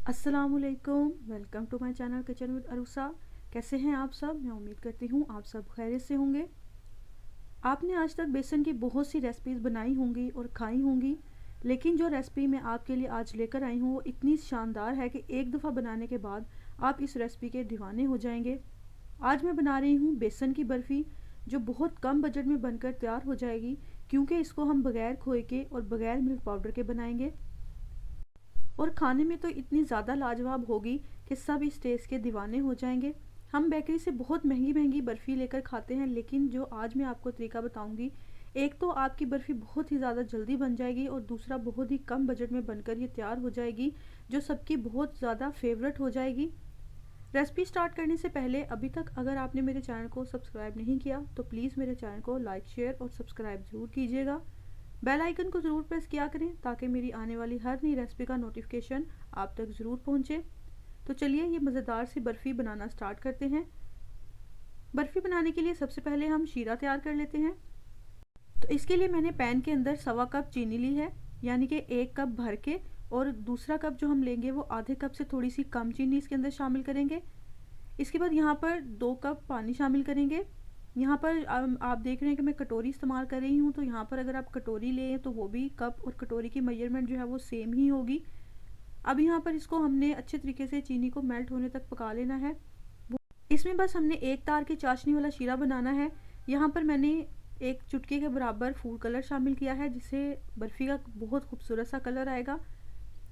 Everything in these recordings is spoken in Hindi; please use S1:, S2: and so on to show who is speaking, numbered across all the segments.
S1: अस्सलामुअलैकुम, welcome to my channel kitchen with Arusa. कैसे हैं आप सब? मैं उम्मीद करती हूँ आप सब खैरियत से होंगे। आपने आज तक बेसन की बहुत सी रेसिपीज़ बनाई होंगी और खाई होंगी, लेकिन जो रेसिपी मैं आपके लिए आज लेकर आई हूँ वो इतनी शानदार है कि एक दफ़ा बनाने के बाद आप इस रेसिपी के दीवाने हो जाएंगे। आज मैं बना रही हूँ बेसन की बर्फ़ी, जो बहुत कम बजट में बनकर तैयार हो जाएगी, क्योंकि इसको हम बग़ैर खोए के और बग़ैर मिल्क पाउडर के बनाएंगे और खाने में तो इतनी ज़्यादा लाजवाब होगी कि सब इस टेस्ट के दीवाने हो जाएंगे। हम बेकरी से बहुत महंगी महंगी बर्फ़ी लेकर खाते हैं, लेकिन जो आज मैं आपको तरीका बताऊंगी, एक तो आपकी बर्फ़ी बहुत ही ज़्यादा जल्दी बन जाएगी और दूसरा बहुत ही कम बजट में बनकर ये तैयार हो जाएगी, जो सबकी बहुत ज़्यादा फेवरेट हो जाएगी। रेसिपी स्टार्ट करने से पहले अभी तक अगर आपने मेरे चैनल को सब्सक्राइब नहीं किया तो प्लीज़ मेरे चैनल को लाइक, शेयर और सब्सक्राइब ज़रूर कीजिएगा। बेल आइकन को ज़रूर प्रेस किया करें ताकि मेरी आने वाली हर नई रेसिपी का नोटिफिकेशन आप तक ज़रूर पहुंचे। तो चलिए ये मज़ेदार सी बर्फ़ी बनाना स्टार्ट करते हैं। बर्फ़ी बनाने के लिए सबसे पहले हम शीरा तैयार कर लेते हैं। तो इसके लिए मैंने पैन के अंदर 1.25 कप चीनी ली है, यानी कि 1 कप भर के, और दूसरा कप जो हम लेंगे वो आधे कप से थोड़ी सी कम चीनी इसके अंदर शामिल करेंगे। इसके बाद यहाँ पर 2 कप पानी शामिल करेंगे। यहाँ पर आप देख रहे हैं कि मैं कटोरी इस्तेमाल कर रही हूँ, तो यहाँ पर अगर आप कटोरी लें तो वो भी कप और कटोरी की मेजरमेंट जो है वो सेम ही होगी। अब यहाँ पर इसको हमने अच्छे तरीके से चीनी को मेल्ट होने तक पका लेना है। इसमें बस हमने एक तार की चाशनी वाला शीरा बनाना है। यहाँ पर मैंने एक चुटकी के बराबर फूड कलर शामिल किया है, जिससे बर्फ़ी का बहुत खूबसूरत सा कलर आएगा।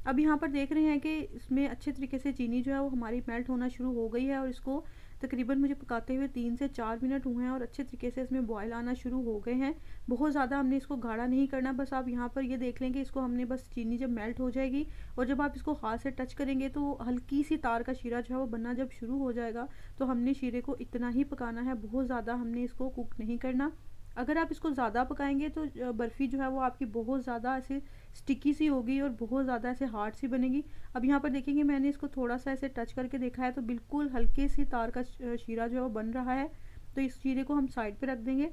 S1: अब यहाँ पर देख रहे हैं कि इसमें अच्छे तरीके से चीनी जो है वो हमारी मेल्ट होना शुरू हो गई है और इसको तकरीबन मुझे पकाते हुए 3 से 4 मिनट हुए हैं और अच्छे तरीके से इसमें बॉयल आना शुरू हो गए हैं। बहुत ज़्यादा हमने इसको गाढ़ा नहीं करना, बस आप यहाँ पर ये देख लें कि इसको हमने बस चीनी जब मेल्ट हो जाएगी और जब आप इसको हाथ से टच करेंगे तो हल्की सी तार का शीरा जो है वो बनना जब शुरू हो जाएगा, तो हमने शीरे को इतना ही पकाना है, बहुत ज़्यादा हमने इसको कुक नहीं करना। अगर आप इसको ज़्यादा पकाएंगे तो बर्फ़ी जो है वो आपकी बहुत ज़्यादा ऐसे स्टिकी सी होगी और बहुत ज़्यादा ऐसे हार्ड सी बनेगी। अब यहाँ पर देखेंगे मैंने इसको थोड़ा सा ऐसे टच करके देखा है तो बिल्कुल हल्के सी तार का शीरा जो है वो बन रहा है। तो इस शीरे को हम साइड पे रख देंगे।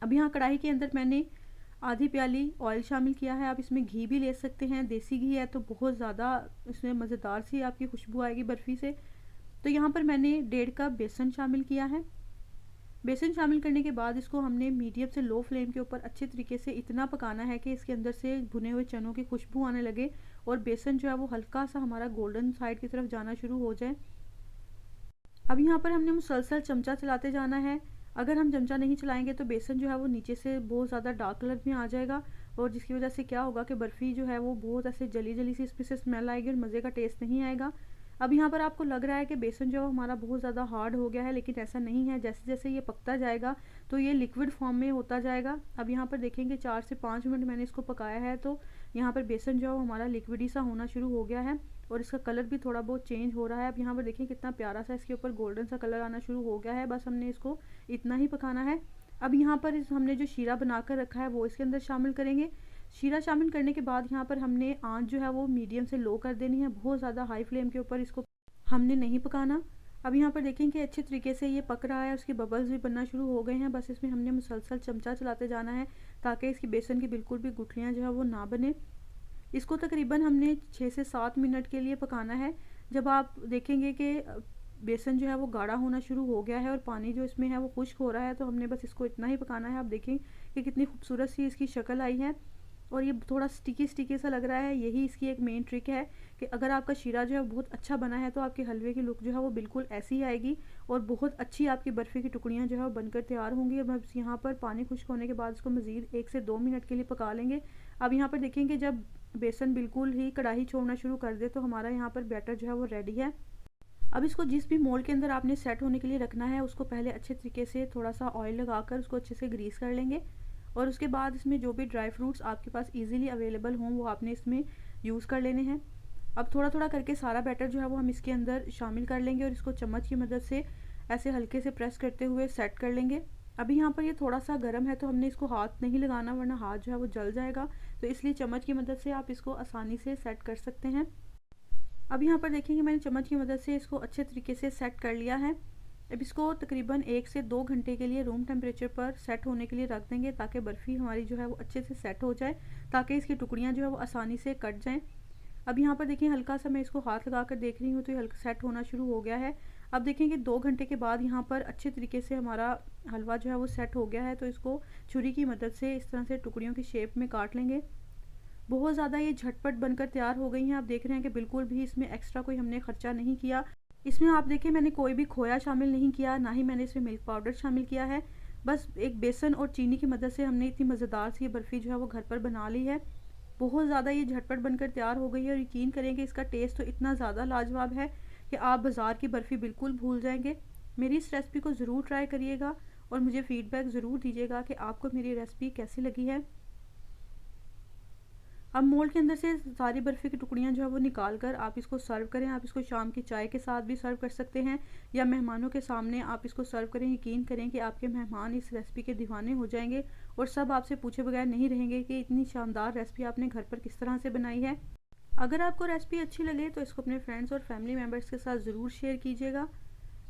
S1: अब यहाँ कढ़ाई के अंदर मैंने आधी प्याली ऑयल शामिल किया है। आप इसमें घी भी ले सकते हैं, देसी घी है तो बहुत ज़्यादा इसमें मज़ेदार सी आपकी खुशबू आएगी बर्फ़ी से। तो यहाँ पर मैंने 1.5 कप बेसन शामिल किया है। बेसन शामिल करने के बाद इसको हमने मीडियम से लो फ्लेम के ऊपर अच्छे तरीके से इतना पकाना है कि इसके अंदर से भुने हुए चनों की खुशबू आने लगे और बेसन जो है वो हल्का सा हमारा गोल्डन साइड की तरफ जाना शुरू हो जाए। अब यहाँ पर हमने मुसलसल चमचा चलाते जाना है। अगर हम चमचा नहीं चलाएंगे तो बेसन जो है वो नीचे से बहुत ज़्यादा डार्क कलर में आ जाएगा और जिसकी वजह से क्या होगा कि बर्फ़ी जो है वो बहुत ऐसे जली जली सी इसमें से स्मेल आएगी और मज़े का टेस्ट नहीं आएगा। अब यहाँ पर आपको लग रहा है कि बेसन जो है हमारा बहुत ज़्यादा हार्ड हो गया है, लेकिन ऐसा नहीं है। जैसे जैसे ये पकता जाएगा तो ये लिक्विड फॉर्म में होता जाएगा। अब यहाँ पर देखेंगे 4 से 5 मिनट मैंने इसको पकाया है तो यहाँ पर बेसन जो है हमारा लिक्विडी सा होना शुरू हो गया है और इसका कलर भी थोड़ा बहुत चेंज हो रहा है। अब यहाँ पर देखिए कितना प्यारा सा इसके ऊपर गोल्डन सा कलर आना शुरू हो गया है। बस हमने इसको इतना ही पकाना है। अब यहाँ पर हमने जो शीरा बनाकर रखा है वो इसके अंदर शामिल करेंगे। शीरा शामिल करने के बाद यहाँ पर हमने आंच जो है वो मीडियम से लो कर देनी है, बहुत ज़्यादा हाई फ्लेम के ऊपर इसको हमने नहीं पकाना। अब यहाँ पर देखें कि अच्छे तरीके से ये पक रहा है, उसके बबल्स भी बनना शुरू हो गए हैं। बस इसमें हमने मुसलसल चमचा चलाते जाना है ताकि इसकी बेसन की बिल्कुल भी गुठलियाँ जो है वो ना बने। इसको तकरीबन हमने 6 से 7 मिनट के लिए पकाना है। जब आप देखेंगे कि बेसन जो है वो गाढ़ा होना शुरू हो गया है और पानी जो इसमें है वो खुश्क हो रहा है, तो हमने बस इसको इतना ही पकाना है। आप देखें कि कितनी खूबसूरत सी इसकी शक्ल आई है और ये थोड़ा स्टिकी स्टिकी सा लग रहा है। यही इसकी एक मेन ट्रिक है कि अगर आपका शीरा जो है बहुत अच्छा बना है तो आपके हलवे की लुक जो है वो बिल्कुल ऐसी ही आएगी और बहुत अच्छी आपकी बर्फ़ी की टुकड़ियाँ जो है वो बनकर तैयार होंगी। अब हम यहाँ पर पानी खुश्क होने के बाद इसको मज़ीद 1 से 2 मिनट के लिए पका लेंगे। अब यहाँ पर देखेंगे जब बेसन बिल्कुल ही कढ़ाई छोड़ना शुरू कर दे तो हमारा यहाँ पर बैटर जो है वो रेडी है। अब इसको जिस भी मोल्ड के अंदर आपने सेट होने के लिए रखना है उसको पहले अच्छे तरीके से थोड़ा सा ऑयल लगाकर उसको अच्छे से ग्रीस कर लेंगे और उसके बाद इसमें जो भी ड्राई फ्रूट्स आपके पास इजीली अवेलेबल हों वो आपने इसमें यूज़ कर लेने हैं। अब थोड़ा थोड़ा करके सारा बैटर जो है वो हम इसके अंदर शामिल कर लेंगे और इसको चम्मच की मदद से ऐसे हल्के से प्रेस करते हुए सेट कर लेंगे। अभी यहाँ पर ये थोड़ा सा गर्म है तो हमने इसको हाथ नहीं लगाना वरना हाथ जो है वो जल जाएगा, तो इसलिए चम्मच की मदद से आप इसको आसानी से सेट कर सकते हैं। अब यहाँ पर देखेंगे मैंने चम्मच की मदद से इसको अच्छे तरीके से सेट कर लिया है। अब इसको तकरीबन 1 से 2 घंटे के लिए रूम टेम्परेचर पर सेट होने के लिए रख देंगे ताकि बर्फ़ी हमारी जो है वो अच्छे से सेट हो जाए, ताकि इसकी टुकड़ियाँ जो है वो आसानी से कट जाएँ। अब यहाँ पर देखिए हल्का सा मैं इसको हाथ लगा कर देख रही हूँ तो ये हल्का सेट होना शुरू हो गया है। अब देखें कि 2 घंटे के बाद यहाँ पर अच्छे तरीके से हमारा हलवा जो है वो सेट हो गया है। तो इसको छुरी की मदद से इस तरह से टुकड़ियों की शेप में काट लेंगे। बहुत ज़्यादा ये झटपट बनकर तैयार हो गई हैं। आप देख रहे हैं कि बिल्कुल भी इसमें एक्स्ट्रा कोई हमने खर्चा नहीं किया। इसमें आप देखिए मैंने कोई भी खोया शामिल नहीं किया, ना ही मैंने इसमें मिल्क पाउडर शामिल किया है। बस एक बेसन और चीनी की मदद से हमने इतनी मज़ेदार सी ये बर्फ़ी जो है वो घर पर बना ली है। बहुत ज़्यादा ये झटपट बनकर तैयार हो गई है और यकीन करें कि इसका टेस्ट तो इतना ज़्यादा लाजवाब है कि आप बाज़ार की बर्फ़ी बिल्कुल भूल जाएंगे। मेरी इस रेसिपी को ज़रूर ट्राई करिएगा और मुझे फ़ीडबैक ज़रूर दीजिएगा कि आपको मेरी रेसिपी कैसी लगी है। अब मोल्ड के अंदर से सारी बर्फ़ी की टुकड़ियाँ जो है वो निकाल कर आप इसको सर्व करें। आप इसको शाम की चाय के साथ भी सर्व कर सकते हैं या मेहमानों के सामने आप इसको सर्व करें। यकीन करें कि आपके मेहमान इस रेसिपी के दीवाने हो जाएंगे और सब आपसे पूछे बगैर नहीं रहेंगे कि इतनी शानदार रेसिपी आपने घर पर किस तरह से बनाई है। अगर आपको रेसिपी अच्छी लगे तो इसको अपने फ्रेंड्स और फैमिली मेम्बर्स के साथ ज़रूर शेयर कीजिएगा।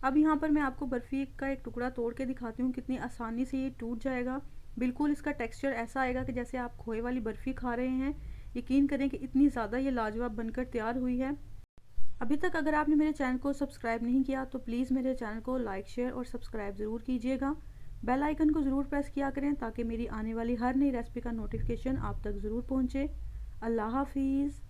S1: अब यहाँ पर मैं आपको बर्फ़ी का एक टुकड़ा तोड़ के दिखाती हूँ कितनी आसानी से ये टूट जाएगा। बिल्कुल इसका टेक्सचर ऐसा आएगा कि जैसे आप खोए वाली बर्फ़ी खा रहे हैं। यकीन करें कि इतनी ज़्यादा ये लाजवाब बनकर तैयार हुई है। अभी तक अगर आपने मेरे चैनल को सब्सक्राइब नहीं किया तो प्लीज़ मेरे चैनल को लाइक, शेयर और सब्सक्राइब ज़रूर कीजिएगा। बेल आइकन को ज़रूर प्रेस किया करें ताकि मेरी आने वाली हर नई रेसिपी का नोटिफिकेशन आप तक ज़रूर पहुँचे। अल्लाह हाफिज़।